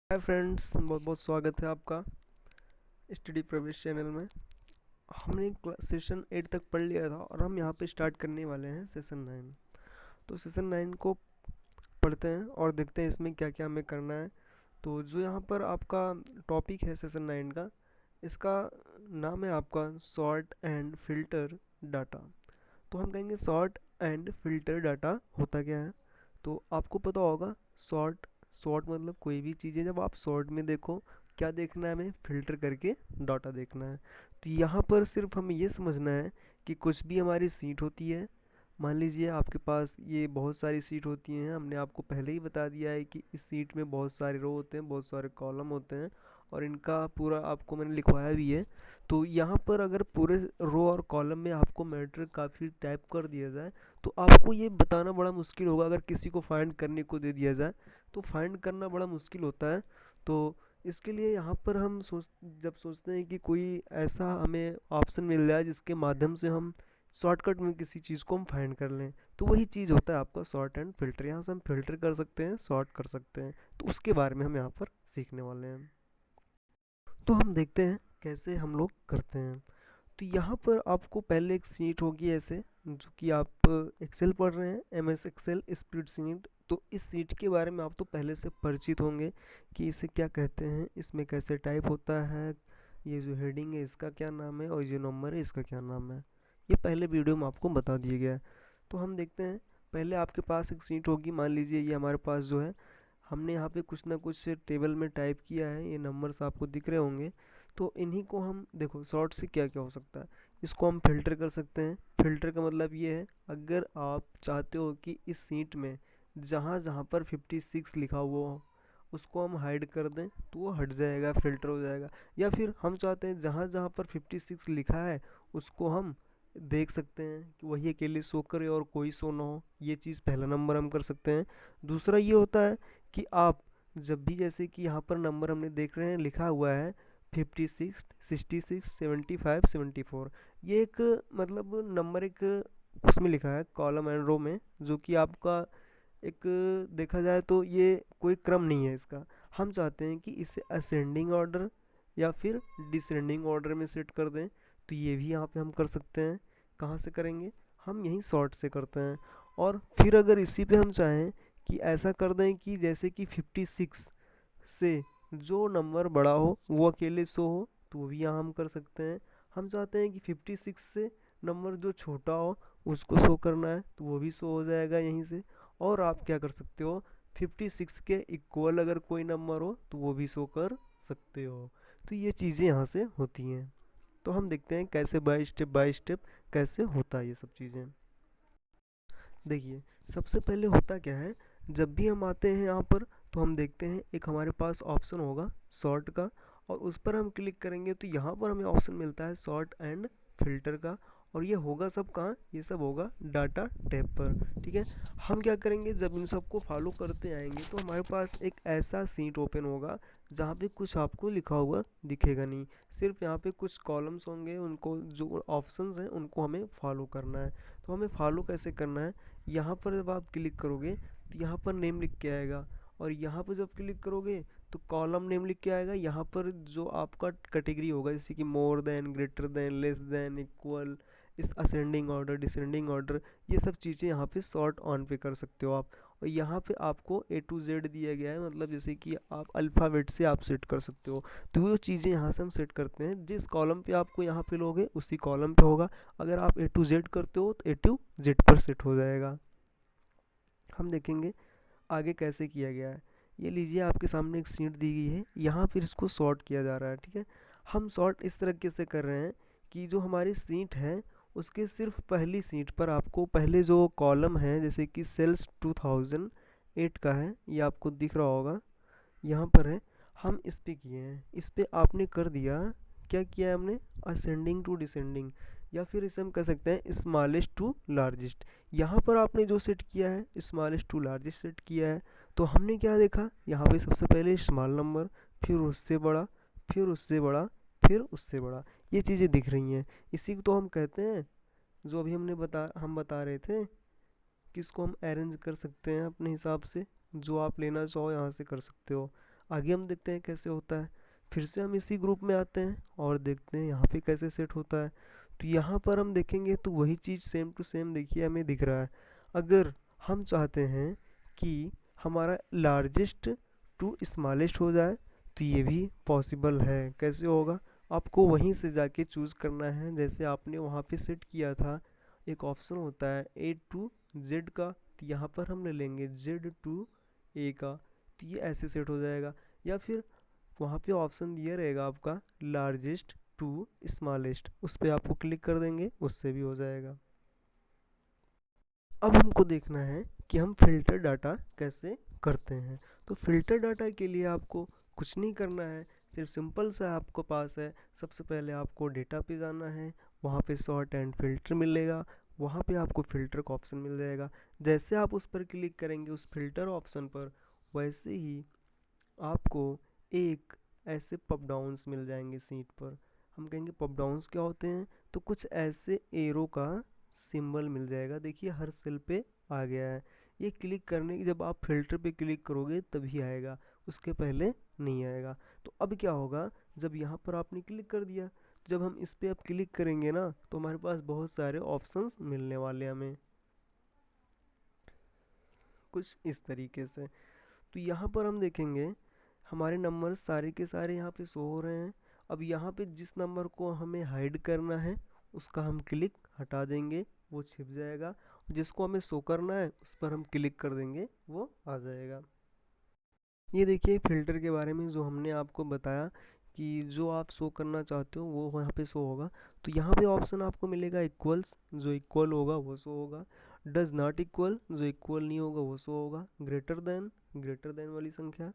Hi friends, बहुत बहुत स्वागत है आपका स्टडी प्रवेश चैनल में। हमने सेशन 8 तक पढ़ लिया था और हम यहाँ पे स्टार्ट करने वाले हैं सेशन 9। तो सेशन 9 को पढ़ते हैं और देखते हैं इसमें क्या क्या हमें करना है। तो जो यहाँ पर आपका टॉपिक है सेशन 9 का, इसका नाम है आपका सॉर्ट एंड फिल्टर डाटा। तो हम कहेंगे सॉर्ट एंड फिल्टर डाटा होता क्या है। तो आपको पता होगा सॉर्ट सॉर्ट मतलब कोई भी चीज़ें जब आप सॉर्ट में देखो क्या देखना है, हमें फिल्टर करके डाटा देखना है। तो यहाँ पर सिर्फ हमें ये समझना है कि कुछ भी हमारी सीट होती है। मान लीजिए आपके पास ये बहुत सारी सीट होती हैं, हमने आपको पहले ही बता दिया है कि इस सीट में बहुत सारे रो होते हैं, बहुत सारे कॉलम होते हैं और इनका पूरा आपको मैंने लिखवाया भी है। तो यहाँ पर अगर पूरे रो और कॉलम में आपको मैटर काफ़ी टाइप कर दिया जाए तो आपको ये बताना बड़ा मुश्किल होगा। अगर किसी को फाइंड करने को दे दिया जाए तो फाइंड करना बड़ा मुश्किल होता है। तो इसके लिए यहाँ पर हम जब सोचते हैं कि कोई ऐसा हमें ऑप्शन मिल जाए जिसके माध्यम से हम शॉर्टकट में किसी चीज़ को हम फाइंड कर लें, तो वही चीज़ होता है आपका सॉर्ट एंड फिल्टर। यहाँ से हम फिल्टर कर सकते हैं, सॉर्ट कर सकते हैं। तो उसके बारे में हम यहाँ पर सीखने वाले हैं। तो हम देखते हैं कैसे हम लोग करते हैं। तो यहाँ पर आपको पहले एक शीट होगी ऐसे, जो कि आप एक्सेल पढ़ रहे हैं, एम एस एक्सेल स्प्रेडशीट। तो इस सीट के बारे में आप तो पहले से परिचित होंगे कि इसे क्या कहते हैं, इसमें कैसे टाइप होता है, ये जो हेडिंग है इसका क्या नाम है और ये नंबर है इसका क्या नाम है। ये पहले वीडियो में आपको बता दिया गया है। तो हम देखते हैं। पहले आपके पास एक सीट होगी, मान लीजिए ये हमारे पास जो है, हमने यहाँ पे कुछ ना कुछ टेबल में टाइप किया है, ये नंबर्स आपको दिख रहे होंगे। तो इन्हीं को हम देखो सॉर्ट से क्या क्या हो सकता है, इसको हम फिल्टर कर सकते हैं। फिल्टर का मतलब ये है, अगर आप चाहते हो कि इस सीट में जहाँ जहाँ पर 56 लिखा हुआ हो उसको हम हाइड कर दें तो वो हट जाएगा, फिल्टर हो जाएगा। या फिर हम चाहते हैं जहाँ जहाँ पर 56 लिखा है उसको हम देख सकते हैं कि वही अकेले शो करे और कोई शो ना हो। ये चीज़ पहला नंबर हम कर सकते हैं। दूसरा ये होता है कि आप जब भी, जैसे कि यहाँ पर नंबर हमने देख रहे हैं लिखा हुआ है 56, 66, 75, 74। ये एक मतलब नंबर एक उसमें लिखा है कॉलम एंड रो में, जो कि आपका एक देखा जाए तो ये कोई क्रम नहीं है इसका। हम चाहते हैं कि इसे असेंडिंग ऑर्डर या फिर डिसेंडिंग ऑर्डर में सेट कर दें। तो ये भी यहाँ पे हम कर सकते हैं। कहाँ से करेंगे, हम यहीं सॉर्ट से करते हैं। और फिर अगर इसी पे हम चाहें कि ऐसा कर दें कि जैसे कि 56 से जो नंबर बड़ा हो वो अकेले शो हो, तो वो भी यहाँ हम कर सकते हैं। हम चाहते हैं कि 56 से नंबर जो छोटा हो उसको शो करना है, तो वो भी शो हो जाएगा यहीं से। और आप क्या कर सकते हो, 56 के इक्वल अगर कोई नंबर हो तो वो भी शो कर सकते हो। तो ये चीज़ें यहाँ से होती हैं। तो हम देखते हैं कैसे बाय स्टेप कैसे होता है ये सब चीज़ें। देखिए, सबसे पहले होता क्या है, जब भी हम आते हैं यहाँ पर तो हम देखते हैं एक हमारे पास ऑप्शन होगा सॉर्ट का, और उस पर हम क्लिक करेंगे तो यहाँ पर हमें ऑप्शन मिलता है सॉर्ट एंड फिल्टर का। और ये होगा सब कहाँ, ये सब होगा डाटा टैब पर। ठीक है, हम क्या करेंगे, जब इन सबको फॉलो करते आएंगे तो हमारे पास एक ऐसा सीट ओपन होगा जहाँ पे कुछ आपको लिखा हुआ दिखेगा नहीं। सिर्फ यहाँ पे कुछ कॉलम्स होंगे, उनको जो ऑप्शंस हैं उनको हमें फॉलो करना है। तो हमें फॉलो कैसे करना है, यहाँ पर जब आप क्लिक करोगे तो यहाँ पर नेम लिख के आएगा। और यहाँ पर जब क्लिक करोगे तो कॉलम नेम लिख के आएगा। यहाँ पर जो आपका कैटेगरी होगा, जैसे कि more than, greater than, less than, equal, इस असेंडिंग ऑर्डर, डिसेंडिंग ऑर्डर, ये सब चीज़ें यहाँ पे सॉर्ट ऑन पे कर सकते हो आप। और यहाँ पे आपको A to Z दिया गया है, मतलब जैसे कि आप अल्फ़ाबेट से आप सेट कर सकते हो। तो वो चीज़ें यहाँ से हम सेट करते हैं, जिस कॉलम पे आपको यहाँ पे लोगे उसी कॉलम पे होगा। अगर आप A to Z करते हो तो A to Z पर सेट हो जाएगा। हम देखेंगे आगे कैसे किया गया है। ये लीजिए आपके सामने एक सीट दी गई है, यहाँ फिर इसको सॉर्ट किया जा रहा है। ठीक है, हम सॉर्ट इस तरीके से कर रहे हैं कि जो हमारी सीट है उसके सिर्फ पहली सीट पर आपको पहले जो कॉलम है, जैसे कि सेल्स 2008 का है, ये आपको दिख रहा होगा यहाँ पर है, हम इस पे किए हैं। इस पे आपने कर दिया, क्या किया है हमने, असेंडिंग टू डिसेंडिंग, या फिर इसे हम कह सकते हैं स्मॉलेस्ट टू लार्जेस्ट। यहाँ पर आपने जो सेट किया है स्मॉलेस्ट टू लार्जेस्ट सेट किया है। तो हमने क्या देखा, यहाँ पे सबसे पहले स्मॉल नंबर, फिर उससे बड़ा, फिर उससे बड़ा, फिर उससे बड़ा, ये चीज़ें दिख रही हैं। इसी को तो हम कहते हैं, जो अभी हम बता रहे थे कि इसको हम अरेंज कर सकते हैं अपने हिसाब से, जो आप लेना चाहो यहाँ से कर सकते हो। आगे हम देखते हैं कैसे होता है। फिर से हम इसी ग्रुप में आते हैं और देखते हैं यहाँ पे कैसे सेट होता है। तो यहाँ पर हम देखेंगे तो वही चीज़ सेम टू सेम देखिए हमें दिख रहा है। अगर हम चाहते हैं कि हमारा लार्जेस्ट टू स्मॉलेस्ट हो जाए तो ये भी पॉसिबल है। कैसे होगा, आपको वहीं से जाके चूज़ करना है। जैसे आपने वहाँ पे सेट किया था, एक ऑप्शन होता है ए टू जेड का, तो यहाँ पर हम ले लेंगे जेड टू ए का, तो ये ऐसे सेट हो जाएगा। या फिर वहाँ पे ऑप्शन दिया रहेगा आपका लार्जेस्ट टू स्मॉलेस्ट, उस पर आपको क्लिक कर देंगे, उससे भी हो जाएगा। अब हमको देखना है कि हम फिल्टर डाटा कैसे करते हैं। तो फिल्टर डाटा के लिए आपको कुछ नहीं करना है, सिर्फ सिंपल सा आपको पास है। सबसे पहले आपको डेटा पे जाना है, वहाँ पे सॉर्ट एंड फिल्टर मिलेगा, वहाँ पे आपको फिल्टर का ऑप्शन मिल जाएगा। जैसे आप उस पर क्लिक करेंगे उस फिल्टर ऑप्शन पर, वैसे ही आपको एक ऐसे पॉप डाउन्स मिल जाएंगे सीट पर। हम कहेंगे पॉप डाउन्स क्या होते हैं, तो कुछ ऐसे एरो का सिंबल मिल जाएगा। देखिए हर सेल पे आ गया है। ये क्लिक करने की, जब आप फिल्टर पे क्लिक करोगे तभी आएगा, उसके पहले नहीं आएगा। तो अब क्या होगा, जब यहाँ पर आपने क्लिक कर दिया, जब हम इस पे अब क्लिक करेंगे ना, तो हमारे पास बहुत सारे ऑप्शंस मिलने वाले हैं हमें, कुछ इस तरीके से। तो यहाँ पर हम देखेंगे हमारे नंबर सारे के सारे यहाँ पे शो हो रहे हैं। अब यहाँ पे जिस नंबर को हमें हाइड करना है उसका हम क्लिक हटा देंगे, वो छिप जाएगा। जिसको हमें शो करना है उस पर हम क्लिक कर देंगे, वो आ जाएगा। ये देखिए फिल्टर के बारे में जो हमने आपको बताया कि जो आप शो करना चाहते हो वो यहाँ पे शो होगा। तो यहाँ पे ऑप्शन आपको मिलेगा इक्वल्स, जो इक्वल होगा वो शो होगा। डज नॉट इक्वल, जो इक्वल नहीं होगा वो शो होगा। ग्रेटर देन वाली संख्या,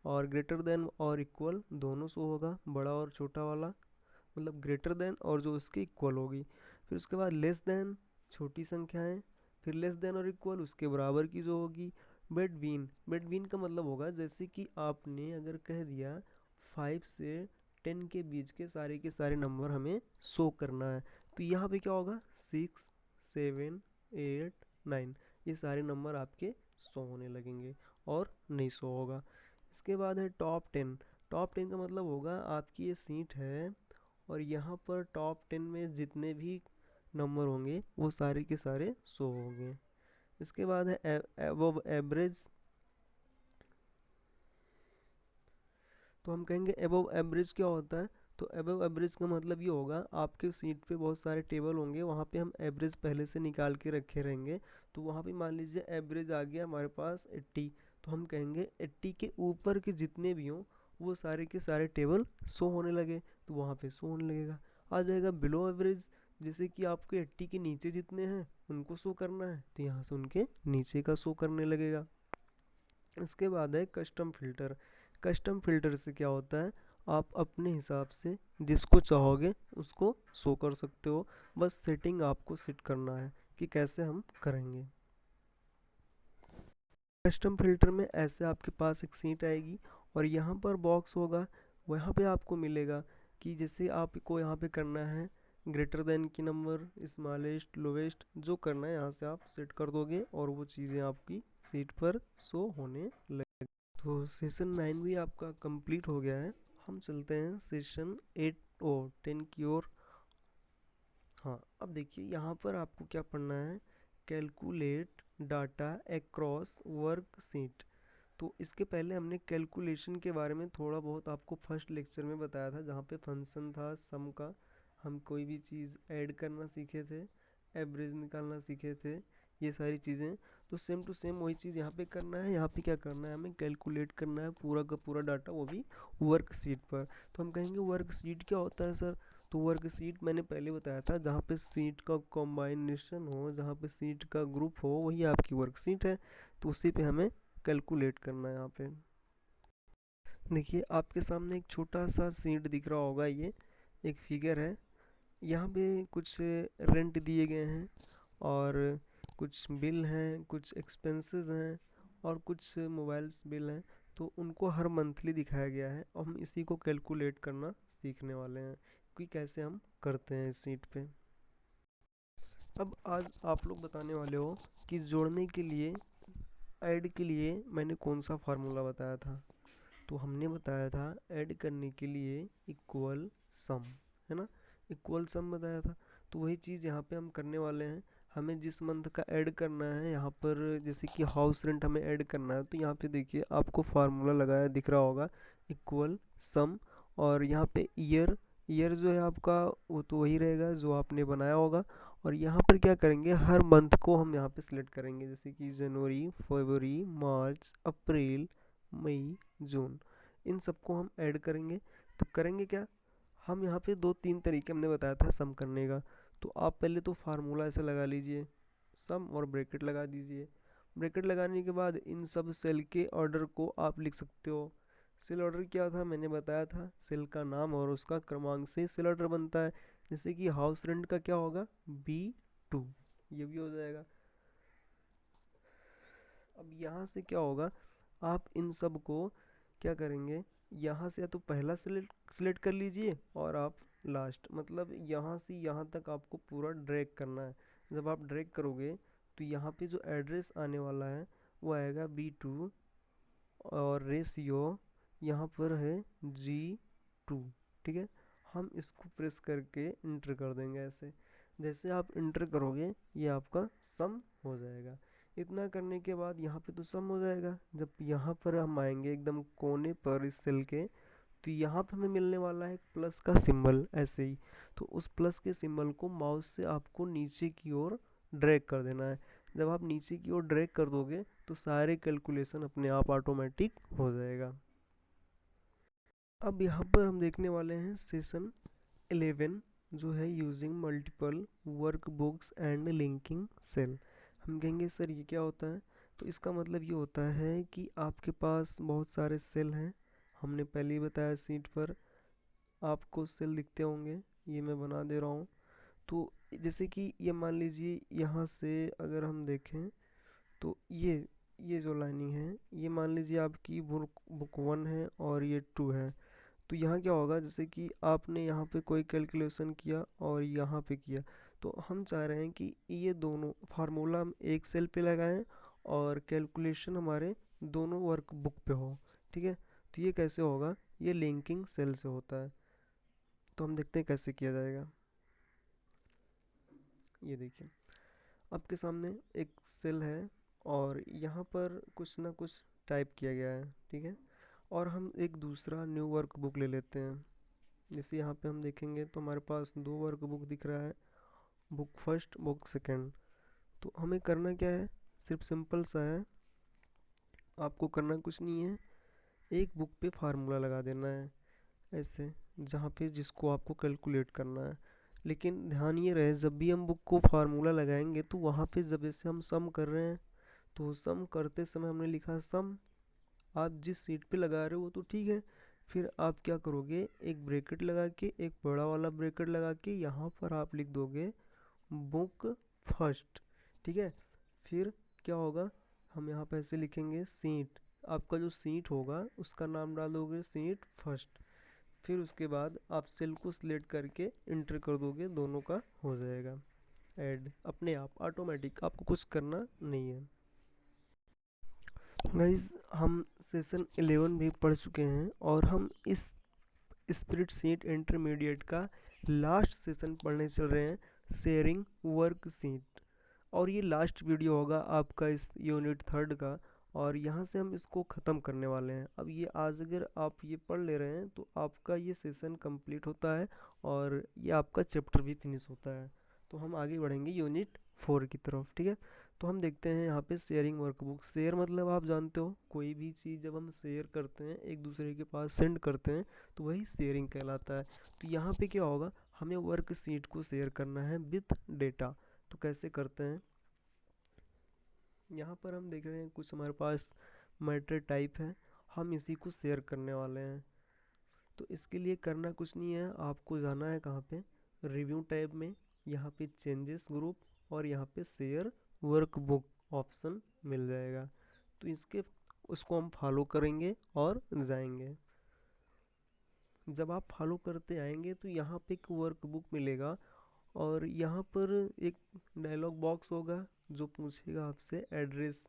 और ग्रेटर देन और इक्वल दोनों शो होगा, बड़ा और छोटा वाला, मतलब ग्रेटर देन और जो उसके इक्वल होगी। फिर उसके बाद लेस देन, छोटी संख्याएं, फिर लेस देन और इक्वल उसके बराबर की जो होगी। बेटवीन का मतलब होगा जैसे कि आपने अगर कह दिया 5 से 10 के सारे नंबर हमें शो करना है, तो यहाँ पे क्या होगा 6 7 8 9, ये सारे नंबर आपके शो होने लगेंगे और नहीं शो होगा। इसके बाद है टॉप 10। टॉप 10 का मतलब होगा आपकी ये सीट है और यहाँ पर टॉप 10 में जितने भी नंबर होंगे वो सारे के सारे शो होंगे। इसके बाद है एबव एवरेज। तो हम कहेंगे एबव एवरेज क्या होता है, तो एबव एवरेज का मतलब ये होगा आपके सीट पे बहुत सारे टेबल होंगे, वहाँ पे हम एवरेज पहले से निकाल के रखे रहेंगे। तो वहाँ पे मान लीजिए एवरेज आ गया हमारे पास 80, तो हम कहेंगे 80 के ऊपर के जितने भी हों वो सारे के सारे टेबल शो होने लगे, तो वहाँ पे शो होने लगेगा। आ जाएगा बिलो एवरेज, जैसे कि आपके 80 के नीचे जितने हैं उनको शो करना है, तो यहाँ से उनके नीचे का शो करने लगेगा। इसके बाद है कस्टम फिल्टर। कस्टम फिल्टर से क्या होता है, आप अपने हिसाब से जिसको चाहोगे उसको शो कर सकते हो। बस सेटिंग आपको सेट करना है कि कैसे हम करेंगे। कस्टम फिल्टर में ऐसे आपके पास एक सीट आएगी और यहाँ पर बॉक्स होगा, वहाँ पे आपको मिलेगा कि जैसे आपको यहाँ पे करना है ग्रेटर देन की नंबर, स्मॉलेस्ट, लोवेस्ट, जो करना है यहाँ से आप सेट कर दोगे और वो चीज़ें आपकी सीट पर शो होने लगेगी। तो सेशन 9 भी आपका कंप्लीट हो गया है। हम चलते हैं सेशन 8 और 10 की ओर। हाँ, अब देखिए यहाँ पर आपको क्या पढ़ना है, कैलकुलेट डाटा एक्रॉस वर्कशीट। तो इसके पहले हमने कैलकुलेशन के बारे में थोड़ा बहुत आपको फर्स्ट लेक्चर में बताया था, जहाँ पे फंक्शन था सम का, हम कोई भी चीज़ ऐड करना सीखे थे, एवरेज निकालना सीखे थे, ये सारी चीज़ें। तो सेम टू सेम वही चीज़ यहाँ पे करना है। यहाँ पे क्या करना है, हमें कैलकुलेट करना है पूरा का पूरा डाटा, वो भी वर्कशीट पर। तो हम कहेंगे वर्कशीट क्या होता है सर, तो वर्कशीट मैंने पहले बताया था, जहाँ पे सीट का कॉम्बाइनेशन हो, जहाँ पे सीट का ग्रुप हो, वही आपकी वर्कशीट है। तो उसी पे हमें कैलकुलेट करना है। यहाँ पे देखिए आपके सामने एक छोटा सा सीट दिख रहा होगा, ये एक फिगर है। यहाँ पे कुछ रेंट दिए गए हैं और कुछ बिल हैं, कुछ एक्सपेंसेस हैं और कुछ मोबाइल्स बिल हैं। तो उनको हर मंथली दिखाया गया है और हम इसी को कैलकुलेट करना सीखने वाले हैं कि कैसे हम करते हैं इस सीट पे। अब आज आप लोग बताने वाले हो कि जोड़ने के लिए, ऐड के लिए मैंने कौन सा फार्मूला बताया था। तो हमने बताया था ऐड करने के लिए इक्वल सम, है ना, इक्वल सम बताया था। तो वही चीज़ यहाँ पे हम करने वाले हैं। हमें जिस मंथ का ऐड करना है यहाँ पर, जैसे कि हाउस रेंट हमें ऐड करना है, तो यहाँ पे देखिए आपको फार्मूला लगाया दिख रहा होगा, इक्वल सम। और यहाँ पे ईयर, ईयर जो है आपका वो तो वही रहेगा जो आपने बनाया होगा। और यहाँ पर क्या करेंगे, हर मंथ को हम यहाँ पे सिलेक्ट करेंगे, जैसे कि जनवरी, फरवरी, मार्च, अप्रैल, मई, जून, इन सबको हम ऐड करेंगे। तो करेंगे क्या, हम यहाँ पे दो तीन तरीके हमने बताया था सम करने का। तो आप पहले तो फार्मूला ऐसे लगा लीजिए, सम और ब्रैकेट लगा दीजिए। ब्रैकेट लगाने के बाद इन सब सेल के ऑर्डर को आप लिख सकते हो। सेल ऑर्डर क्या था मैंने बताया था, सेल का नाम और उसका क्रमांक से सेल ऑर्डर बनता है। जैसे कि हाउस रेंट का क्या होगा, B2, ये भी हो जाएगा। अब यहाँ से क्या होगा, आप इन सब को क्या करेंगे, यहाँ से या तो पहला सिलेक्ट सिलेक्ट कर लीजिए और आप लास्ट, मतलब यहाँ से यहाँ तक आपको पूरा ड्रैग करना है। जब आप ड्रैग करोगे तो यहाँ पे जो एड्रेस आने वाला है वो आएगा B2, और रेशियो यहाँ पर है G2। ठीक है, हम इसको प्रेस करके इंटर कर देंगे ऐसे। जैसे आप इंटर करोगे ये आपका सम हो जाएगा। इतना करने के बाद यहाँ पे तो सम हो जाएगा। जब यहाँ पर हम आएंगे एकदम कोने पर इस सेल के, तो यहाँ पे हमें मिलने वाला है प्लस का सिंबल ऐसे ही। तो उस प्लस के सिंबल को माउस से आपको नीचे की ओर ड्रैग कर देना है। जब आप नीचे की ओर ड्रैग कर दोगे तो सारे कैलकुलेशन अपने आप ऑटोमेटिक हो जाएगा। अब यहाँ पर हम देखने वाले हैं सेशन 11, जो है using multiple workbooks and linking cell. हम कहेंगे सर ये क्या होता है, तो इसका मतलब ये होता है कि आपके पास बहुत सारे सेल हैं। हमने पहले ही बताया सीट पर आपको सेल दिखते होंगे, ये मैं बना दे रहा हूँ। तो जैसे कि ये मान लीजिए यहाँ से अगर हम देखें तो ये जो लाइनिंग है ये मान लीजिए आपकी बुक बुक 1 है और ये 2 है। तो यहाँ क्या होगा, जैसे कि आपने यहाँ पे कोई कैलकुलेशन किया और यहाँ पे किया, तो हम चाह रहे हैं कि ये दोनों फार्मूला हम एक सेल पे लगाएं और कैलकुलेशन हमारे दोनों वर्क बुक पे हो। ठीक है, तो ये कैसे होगा, ये लिंकिंग सेल से होता है। तो हम देखते हैं कैसे किया जाएगा। ये देखिए आपके सामने एक सेल है और यहाँ पर कुछ ना कुछ टाइप किया गया है। ठीक है, और हम एक दूसरा न्यू वर्क बुक ले लेते हैं। जैसे यहाँ पे हम देखेंगे तो हमारे पास दो वर्क बुक दिख रहा है, बुक फर्स्ट, बुक सेकंड। तो हमें करना क्या है, सिर्फ सिंपल सा है, आपको करना कुछ नहीं है, एक बुक पे फार्मूला लगा देना है ऐसे, जहाँ पे जिसको आपको कैलकुलेट करना है। लेकिन ध्यान ये रहे, जब भी हम बुक को फार्मूला लगाएंगे तो वहाँ पे जब जैसे हम सम कर रहे हैं तो सम करते समय हमने लिखा सम, आप जिस सीट पे लगा रहे हो तो ठीक है। फिर आप क्या करोगे, एक ब्रैकेट लगा के, एक बड़ा वाला ब्रैकेट लगा के यहाँ पर आप लिख दोगे बुक फर्स्ट। ठीक है, फिर क्या होगा, हम यहाँ पे ऐसे लिखेंगे सीट, आपका जो सीट होगा उसका नाम डाल दोगे सीट फर्स्ट। फिर उसके बाद आप सेल को सिलेक्ट करके इंटर कर दोगे, दोनों का हो जाएगा ऐड अपने आप ऑटोमेटिक, आपको कुछ करना नहीं है। गाइस हम सेशन 11 भी पढ़ चुके हैं और हम इस स्प्रेडशीट इंटरमीडिएट का लास्ट सेशन पढ़ने चल रहे हैं, शेयरिंग वर्कशीट। और ये लास्ट वीडियो होगा आपका इस यूनिट थर्ड का, और यहाँ से हम इसको ख़त्म करने वाले हैं। अब ये आज अगर आप ये पढ़ ले रहे हैं तो आपका ये सेशन कंप्लीट होता है और ये आपका चैप्टर भी फिनिश होता है। तो हम आगे बढ़ेंगे यूनिट 4 की तरफ। ठीक है, तो हम देखते हैं यहाँ पे शेयरिंग वर्कबुक। शेयर मतलब आप जानते हो, कोई भी चीज़ जब हम शेयर करते हैं एक दूसरे के पास सेंड करते हैं तो वही शेयरिंग कहलाता है। तो यहाँ पे क्या होगा, हमें वर्कशीट को शेयर करना है विथ डेटा। तो कैसे करते हैं, यहाँ पर हम देख रहे हैं कुछ हमारे पास मैटर टाइप है, हम इसी को शेयर करने वाले हैं। तो इसके लिए करना कुछ नहीं है, आपको जाना है कहाँ पे, रिव्यू टैब में, यहाँ पे चेंजेस ग्रुप और यहाँ पे शेयर वर्कबुक ऑप्शन मिल जाएगा। तो इसके उसको हम फॉलो करेंगे और जाएंगे। जब आप फॉलो करते आएंगे तो यहाँ पे एक वर्कबुक मिलेगा और यहाँ पर एक डायलॉग बॉक्स होगा जो पूछेगा आपसे एड्रेस,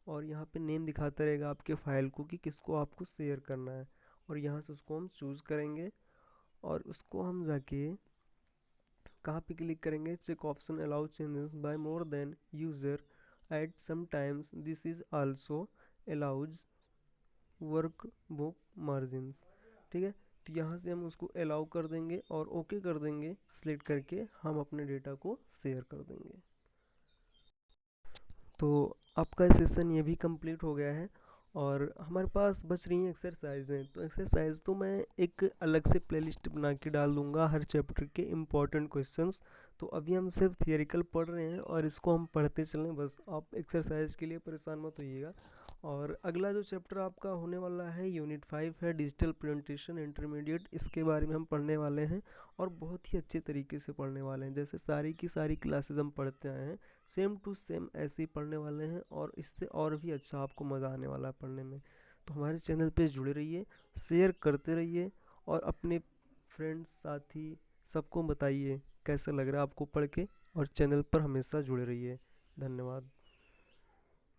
और यहाँ पे नेम दिखाता रहेगा आपके फाइल को कि किसको आपको शेयर करना है, और यहाँ से उसको हम चूज़ करेंगे और उसको हम जाके कहाँ पे क्लिक करेंगे, check option allow changes by more than user at some times this is also allows workbook margins. ठीक है, तो यहाँ से हम उसको अलाउ कर देंगे और ओके कर देंगे, सिलेक्ट करके हम अपने डेटा को शेयर कर देंगे। तो आपका सेशन ये भी कंप्लीट हो गया है और हमारे पास बच रही हैं एक्सरसाइज हैं। तो एक्सरसाइज तो मैं एक अलग से प्लेलिस्ट बना के डाल दूंगा हर चैप्टर के इम्पोर्टेंट क्वेश्चंस। तो अभी हम सिर्फ थियोरिकल पढ़ रहे हैं और इसको हम पढ़ते चलें, बस आप एक्सरसाइज के लिए परेशान मत होइएगा। और अगला जो चैप्टर आपका होने वाला है यूनिट 5 है डिजिटल प्रेजेंटेशन इंटरमीडिएट, इसके बारे में हम पढ़ने वाले हैं और बहुत ही अच्छे तरीके से पढ़ने वाले हैं। जैसे सारी की सारी क्लासेस हम पढ़ते आए हैं, सेम टू सेम ऐसे ही पढ़ने वाले हैं और इससे और भी अच्छा आपको मज़ा आने वाला है पढ़ने में। तो हमारे चैनल पे जुड़े रहिए, शेयर करते रहिए और अपने फ्रेंड्स साथी सबको बताइए कैसा लग रहा है आपको पढ़ के, और चैनल पर हमेशा जुड़े रहिए। धन्यवाद।